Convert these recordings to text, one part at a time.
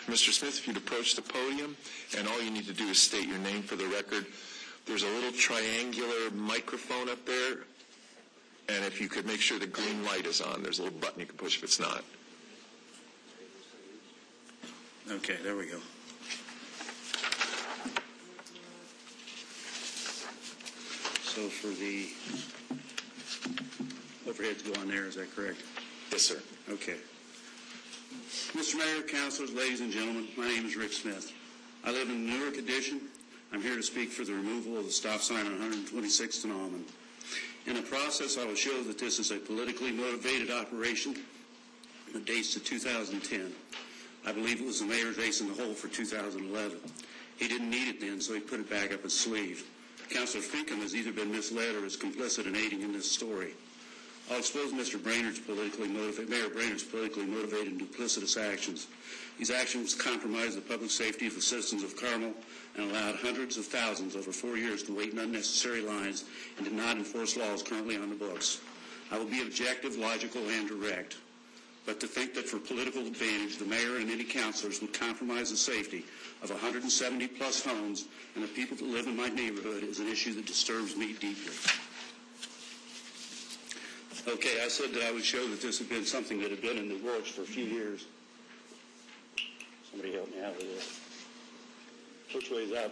Mr. Smith, if you'd approach the podium, and all you need to do is state your name for the record. There's a little triangular microphone up there, and if you could make sure the green light is on, there's a little button you can push if it's not. Okay, there we go. So for the overheads go on there, is that correct? Yes, sir. Okay. Mr. Mayor, councilors, ladies and gentlemen, my name is Rick Smith. I live in the Newark Addition. I'm here to speak for the removal of the stop sign on 126th and Almond. In the process, I will show that this is a politically motivated operation that dates to 2010. I believe it was the mayor's ace in the hole for 2011. He didn't need it then, so he put it back up his sleeve. Councilor Finkham has either been misled or is complicit in aiding in this story. I'll expose Mayor Brainard's politically motivated and duplicitous actions. These actions compromise the public safety of the citizens of Carmel and allowed hundreds of thousands over 4 years to wait in unnecessary lines and did not enforce laws currently on the books. I will be objective, logical, and direct. But to think that for political advantage, the mayor and any councilors would compromise the safety of 170-plus homes and the people that live in my neighborhood is an issue that disturbs me deeply. Okay, I said that I would show that this had been something that had been in the works for a few years. Somebody help me out with this. Which way is up?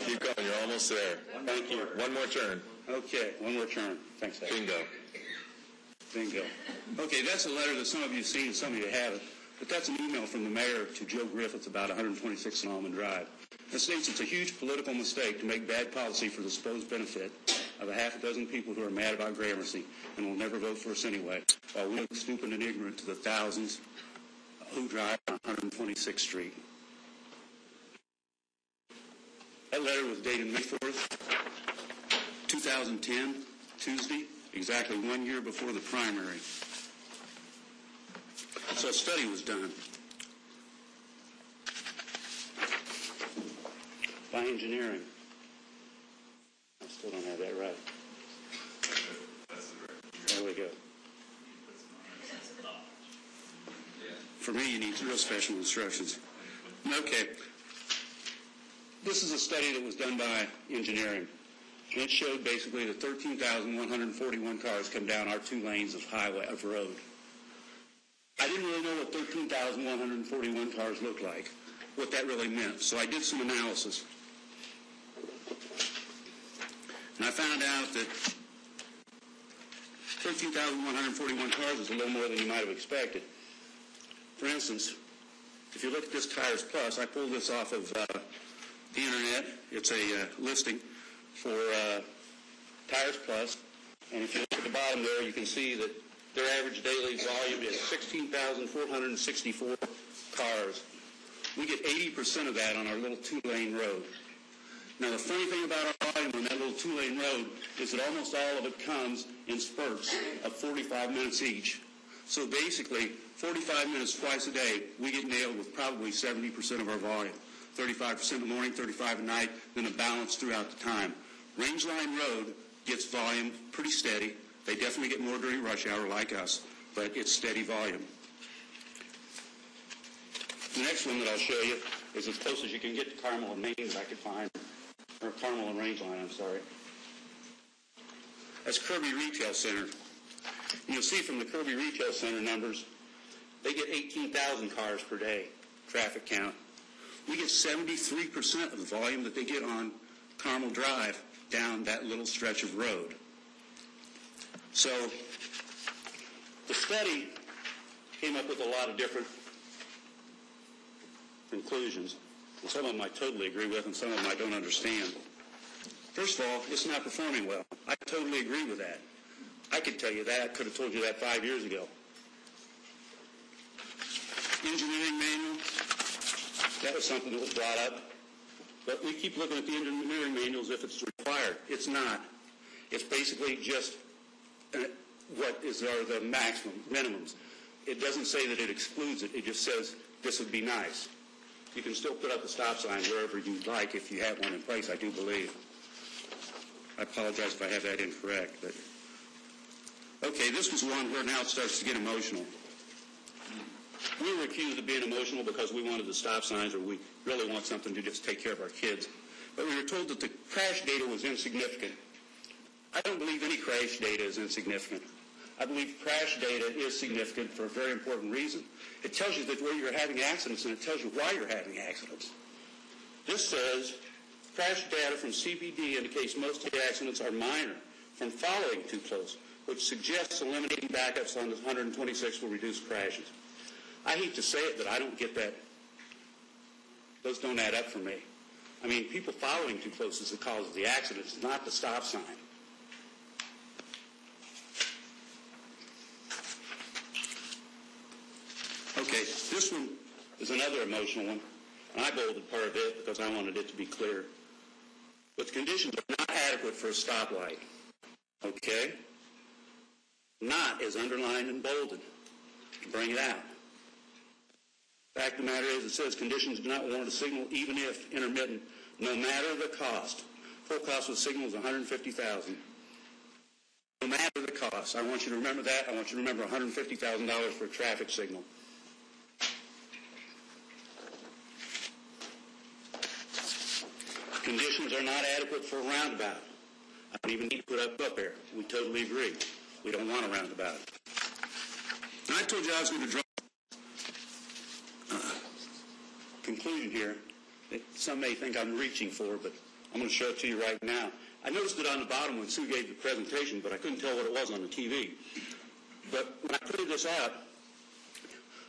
Keep going. You're almost there. Thank you. One more turn. Okay, one more turn. Thanks, Dad. Bingo. Okay, that's a letter that some of you have seen and some of you haven't. But that's an email from the mayor to Joe Griffith about 126th and Almond Drive. It states it's a huge political mistake to make bad policy for the supposed benefit of a half a dozen people who are mad about Grammercy and will never vote for us anyway, while we look stupid and ignorant to the thousands who drive on 126th Street. That letter was dated May 4th, 2010, Tuesday, exactly 1 year before the primary. So a study was done by engineering. I still don't have that right. There we go. For me, you need real special instructions. Okay. This is a study that was done by engineering. And it showed basically that 13,141 cars come down our 2 lanes of road. I didn't really know what 13,141 cars looked like, what that really meant. So I did some analysis. And I found out that 13,141 cars is a little more than you might have expected. For instance, if you look at this Tires Plus, I pulled this off of the internet. It's a listing for Tires Plus. And if you look at the bottom there, you can see that their average daily volume is 16,464 cars. We get 80% of that on our little 2-lane road. Now, the funny thing about our volume on that little 2-lane road is that almost all of it comes in spurts of 45 minutes each. So basically, 45 minutes twice a day, we get nailed with probably 70% of our volume. 35% in the morning, 35 at night, then a balance throughout the time. Range Line Road gets volume pretty steady. They definitely get more during rush hour like us, but it's steady volume. The next one that I'll show you is as close as you can get to Carmel and Maine as I could find, or Carmel and Range Line, I'm sorry. That's Kirby Retail Center. And you'll see from the Kirby Retail Center numbers, they get 18,000 cars per day, traffic count. We get 73% of the volume that they get on Carmel Drive down that little stretch of road. So the study came up with a lot of different conclusions. And some of them I totally agree with and some of them I don't understand. First of all, it's not performing well. I totally agree with that. I could tell you that. I could have told you that 5 years ago. Engineering manual, that was something that was brought up. But we keep looking at the engineering manual as if it's required. It's not. It's basically just what are the minimums. It doesn't say that it excludes it. It just says this would be nice. You can still put up a stop sign wherever you'd like if you have one in place, I do believe. I apologize if I have that incorrect. But okay, this was one where now it starts to get emotional. We were accused of being emotional because we wanted the stop signs, or we really want something to just take care of our kids. But we were told that the crash data was insignificant. I don't believe any crash data is insignificant. I believe crash data is significant for a very important reason. It tells you that where you're having accidents, and it tells you why you're having accidents. This says crash data from CPD indicates most of the accidents are minor from following too close, which suggests eliminating backups on the 126 will reduce crashes. I hate to say it, but I don't get that. Those don't add up for me. I mean, people following too close is the cause of the accidents, not the stop sign. Okay, this one is another emotional one, and I bolded part of it because I wanted it to be clear. But the conditions are not adequate for a stoplight. Okay? Not is underlined and bolded to bring it out. Fact of the matter is, it says conditions do not warrant a signal even if intermittent, no matter the cost. Full cost of the signal is $150,000. No matter the cost. I want you to remember that. I want you to remember $150,000 for a traffic signal. Conditions are not adequate for a roundabout. I don't even need to put up there. We totally agree. We don't want a roundabout. And I told you I was going to draw conclusion here that some may think I'm reaching for, but I'm going to show it to you right now. I noticed it on the bottom when Sue gave the presentation, but I couldn't tell what it was on the TV. But when I printed this out,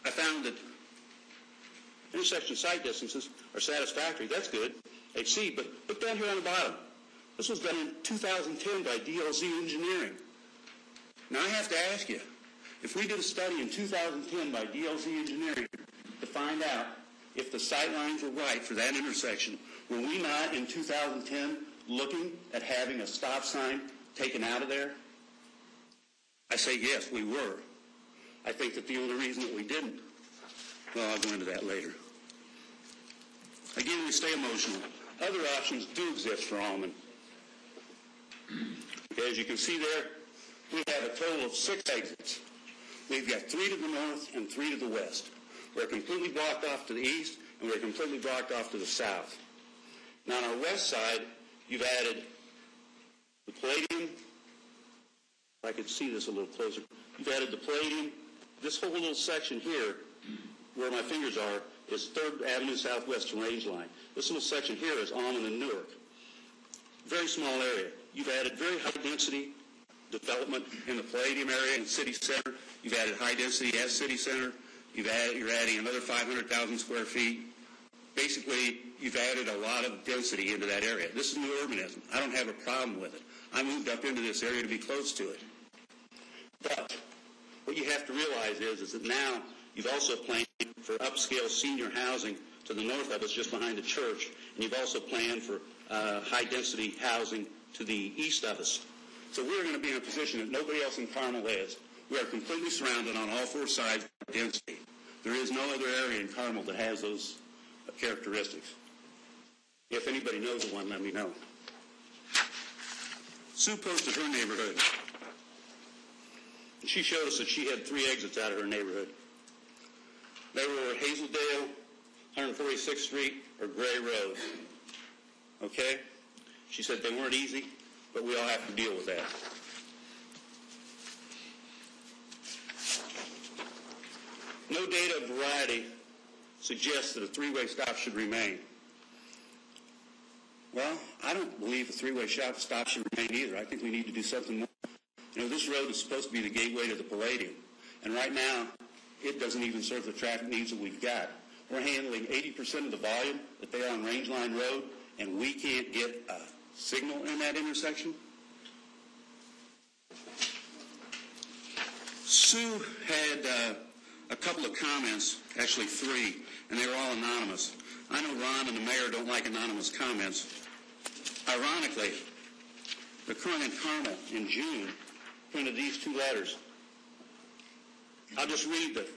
I found that intersection sight distances are satisfactory. That's good. HC, but look down here on the bottom. This was done in 2010 by DLC Engineering. Now I have to ask you, if we did a study in 2010 by DLC Engineering to find out if the sight lines were right for that intersection, were we not in 2010 looking at having a stop sign taken out of there? I say yes, we were. I think that the only reason that we didn't, well, I'll go into that later. Again, we stay emotional. Other options do exist for Almond. Okay, as you can see there, we have a total of 6 exits. We've got 3 to the north and 3 to the west. We're completely blocked off to the east, and we're completely blocked off to the south. Now, on our west side, you've added the Palladium. If I could see this a little closer. You've added the Palladium. This whole little section here, where my fingers are, is 3rd Avenue Southwestern Range Line. This little section here is Almond and Newark. Very small area. You've added very high-density development in the Palladium area and City Center. You've added high-density at City Center. You're adding another 500,000 square feet. Basically, you've added a lot of density into that area. This is new urbanism. I don't have a problem with it. I moved up into this area to be close to it. But what you have to realize is that now you've also planned for upscale senior housing to the north of us, just behind the church, and you've also planned for high-density housing to the east of us. So we're going to be in a position that nobody else in Carmel is. We are completely surrounded on all 4 sides by density. There is no other area in Carmel that has those characteristics. If anybody knows of one, let me know. Sue posted her neighborhood. She showed us that she had 3 exits out of her neighborhood. They were Hazeldale, 146th Street, or Gray Road. Okay? She said they weren't easy, but we all have to deal with that. No data of variety suggests that a 3-way stop should remain. Well, I don't believe a 3-way stop should remain either. I think we need to do something more. You know, this road is supposed to be the gateway to the Palladium, and right now it doesn't even serve the traffic needs that we've got. We're handling 80% of the volume that they are on Range Line Road, and we can't get a signal in that intersection. Sue had a couple of comments, actually 3, and they were all anonymous. I know Ron and the mayor don't like anonymous comments. Ironically, the Current in Carmel in June printed these 2 letters. I'll just read the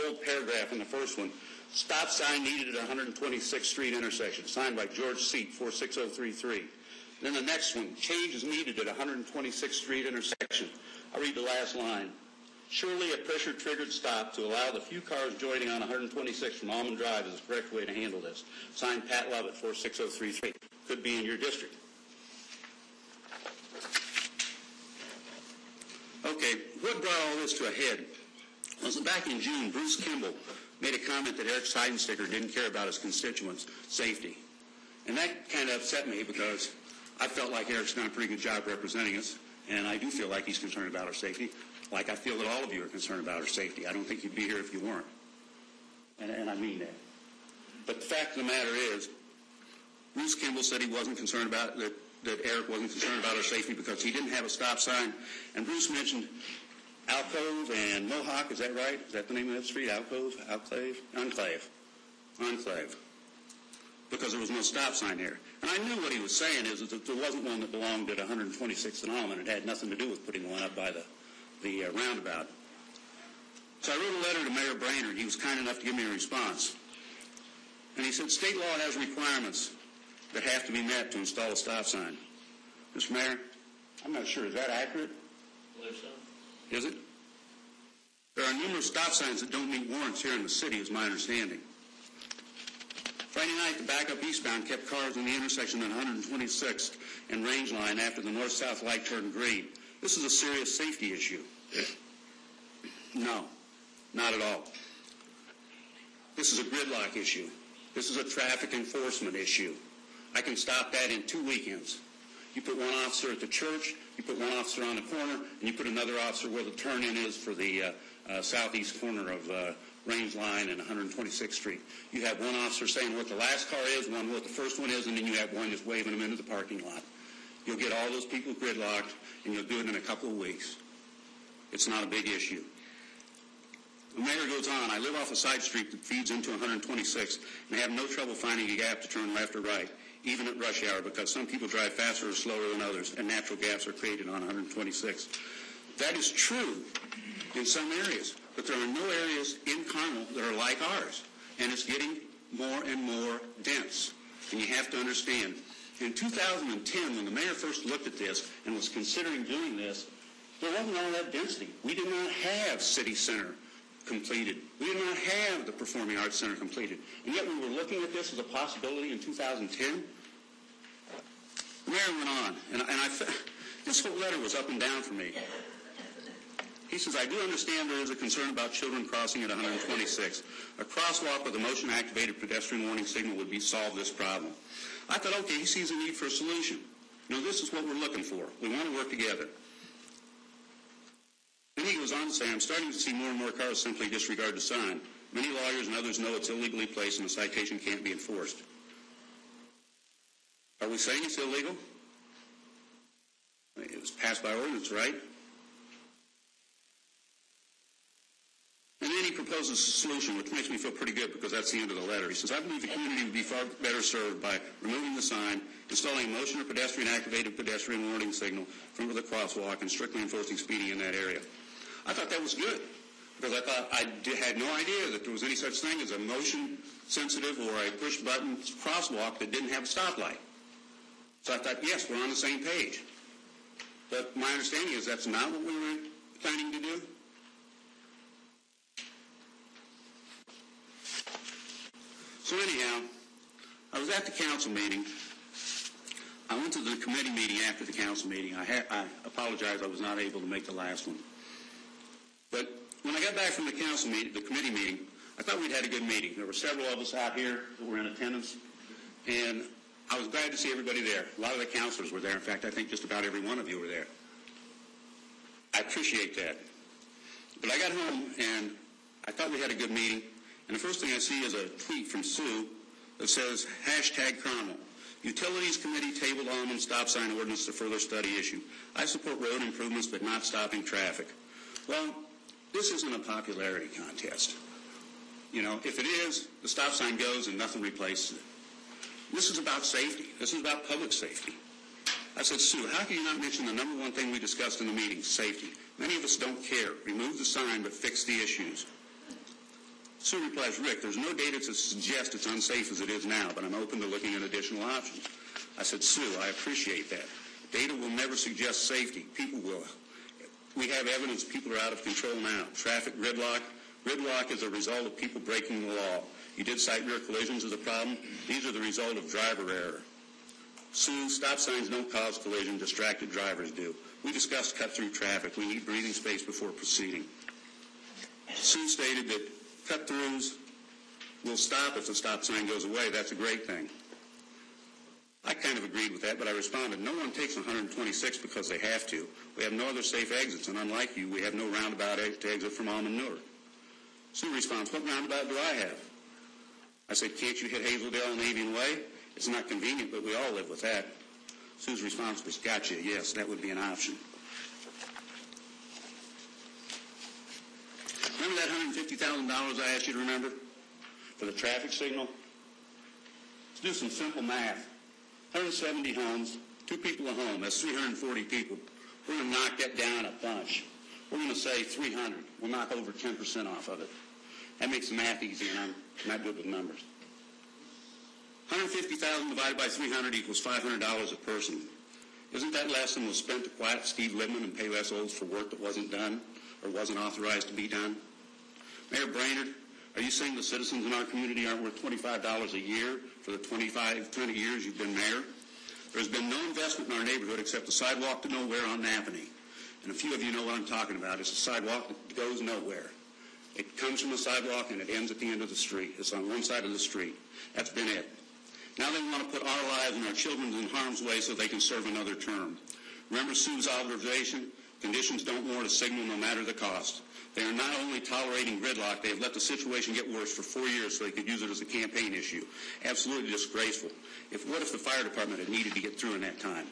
old paragraph in the first one. Stop sign needed at 126th Street intersection, signed by George Seat, 46033. Then the next one, change is needed at 126th Street intersection. I'll read the last line. Surely a pressure-triggered stop to allow the few cars joining on 126 from Almond Drive is the correct way to handle this. Signed, Pat Lovett, 46033. Could be in your district. Okay, what brought all this to a head was that back in June, Bruce Kimball made a comment that Eric Seidensticker didn't care about his constituents' safety. And that kind of upset me because I felt like Eric's done a pretty good job representing us, and I do feel like he's concerned about our safety, like I feel that all of you are concerned about our safety. I don't think you'd be here if you weren't. And I mean that. But the fact of the matter is, Bruce Kimball said he wasn't concerned about that Eric wasn't concerned about our safety because he didn't have a stop sign. And Bruce mentioned Alcove and Mohawk, is that right? Is that the name of that street? Alcove? Enclave. Because there was no stop sign here. And I knew what he was saying is that there wasn't one that belonged at 126th and Almond. It had nothing to do with putting one up by the roundabout. So I wrote a letter to Mayor Brainard. He was kind enough to give me a response. And he said, state law has requirements that have to be met to install a stop sign. Mr. Mayor, I'm not sure. Is that accurate? I believe so. Is it? There are numerous stop signs that don't meet warrants here in the city, is my understanding. Friday night, the backup eastbound kept cars in the intersection at 126th and Range Line after the north-south light turned green. This is a serious safety issue. No, not at all. This is a gridlock issue. This is a traffic enforcement issue. I can stop that in 2 weekends. You put one officer at the church, you put one officer on the corner, and you put another officer where the turn-in is for the southeast corner of Range Line and 126th Street. You have one officer saying what the last car is, one what the first one is, and then you have one just waving them into the parking lot. You'll get all those people gridlocked, and you'll do it in a couple of weeks. It's not a big issue. The mayor goes on, I live off a side street that feeds into 126th, and I have no trouble finding a gap to turn left or right, even at rush hour, because some people drive faster or slower than others, and natural gaps are created on 126th. That is true in some areas, but there are no areas in Carmel that are like ours, and it's getting more and more dense. And you have to understand, in 2010, when the mayor first looked at this and was considering doing this, there wasn't all that density. We did not have City Center completed. We did not have the Performing Arts Center completed. And yet we were looking at this as a possibility in 2010. The mayor went on, and this whole letter was up and down for me. He says, I do understand there is a concern about children crossing at 126. A crosswalk with a motion-activated pedestrian warning signal would solve this problem. I thought, okay, he sees a need for a solution. This is what we're looking for. We want to work together. Then he goes on to say, I'm starting to see more and more cars simply disregard the sign. Many lawyers and others know it's illegally placed and the citation can't be enforced. Are we saying it's illegal? It was passed by ordinance, right? And then he proposes a solution, which makes me feel pretty good because that's the end of the letter. He says, I believe the community would be far better served by removing the sign, installing a motion or pedestrian-activated pedestrian warning signal from the crosswalk, and strictly enforcing speeding in that area. I thought that was good because I thought I had no idea that there was any such thing as a motion-sensitive or a push-button crosswalk that didn't have a stoplight. So I thought, yes, we're on the same page. But my understanding is that's not what we were planning to do. So anyhow, I was at the council meeting. I went to the committee meeting after the council meeting. I apologize, I was not able to make the last one. But when I got back from the council meeting, the committee meeting, I thought we'd had a good meeting. There were several of us out here that were in attendance, and I was glad to see everybody there. A lot of the councilors were there. In fact, I think just about every one of you were there. I appreciate that. But I got home, and I thought we had a good meeting. And the first thing I see is a tweet from Sue that says, #Carmel. Utilities Committee tabled Almond stop sign ordinance to further study issue. I support road improvements, but not stopping traffic. Well, this isn't a popularity contest. If it is, the stop sign goes and nothing replaces it. This is about safety. This is about public safety. I said, Sue, how can you not mention the number one thing we discussed in the meeting, safety? Many of us don't care. Remove the sign, but fix the issues. Sue replies, Rick, there's no data to suggest it's unsafe as it is now, but I'm open to looking at additional options. I said, Sue, I appreciate that. Data will never suggest safety. People will. We have evidence people are out of control now. Traffic gridlock. Gridlock is a result of people breaking the law. You did cite rear collisions as a problem. These are the result of driver error. Sue, stop signs don't cause collision. Distracted drivers do. We discussed cut-through traffic. We need breathing space before proceeding. Sue stated that cut-throughs will stop if the stop sign goes away. That's a great thing. I kind of agreed with that, but I responded, no one takes 126 because they have to. We have no other safe exits, and unlike you, we have no roundabout to exit from Almond Newark. Sue responds, what roundabout do I have? I said, can't you hit Hazeldale and Avian Way? It's not convenient, but we all live with that. Sue's response was, gotcha, yes, that would be an option. Remember that $150,000 I asked you to remember for the traffic signal? Let's do some simple math. 170 homes, 2 people a home, that's 340 people. We're going to knock that down a bunch. We're going to say 300. We'll knock over 10% off of it. That makes the math easy, and I'm not good with numbers. 150,000 divided by 300 equals $500 a person. Isn't that less than was spent to quiet Steve Libman and pay less olds for work that wasn't done or wasn't authorized to be done? Mayor Brainard, are you saying the citizens in our community aren't worth $25 a year for the 20 years you've been mayor? There's been no investment in our neighborhood except a sidewalk to nowhere on Napanee. And a few of you know what I'm talking about. It's a sidewalk that goes nowhere. It comes from a sidewalk and it ends at the end of the street. It's on one side of the street. That's been it. Now they want to put our lives and our children's in harm's way so they can serve another term. Remember Sue's observation? Conditions don't warrant a signal no matter the cost. They are not only tolerating gridlock, they have let the situation get worse for 4 years so they could use it as a campaign issue. Absolutely disgraceful. What if the fire department had needed to get through in that time?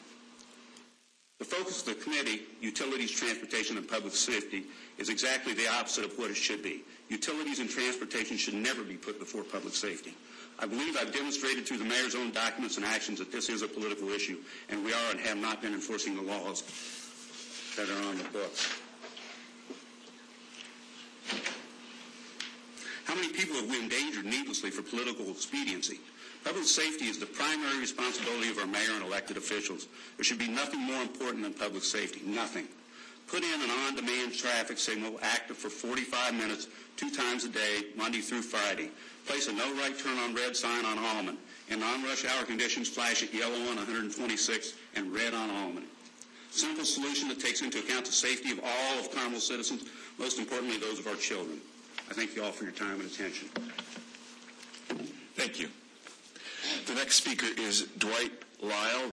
The focus of the committee, Utilities, Transportation, and Public Safety, is exactly the opposite of what it should be. Utilities and transportation should never be put before public safety. I believe I've demonstrated through the mayor's own documents and actions that this is a political issue, and we are and have not been enforcing the laws that are on the books. How many people have we endangered needlessly for political expediency? Public safety is the primary responsibility of our mayor and elected officials. There should be nothing more important than public safety, nothing. Put in an on-demand traffic signal active for 45 minutes, 2 times a day, Monday through Friday. Place a no right turn on red sign on Almond. In non-rush hour conditions, flash it yellow on 126 and red on Almond. Simple solution that takes into account the safety of all of Carmel citizens, most importantly those of our children. I thank you all for your time and attention. Thank you. The next speaker is Dwight Lyle.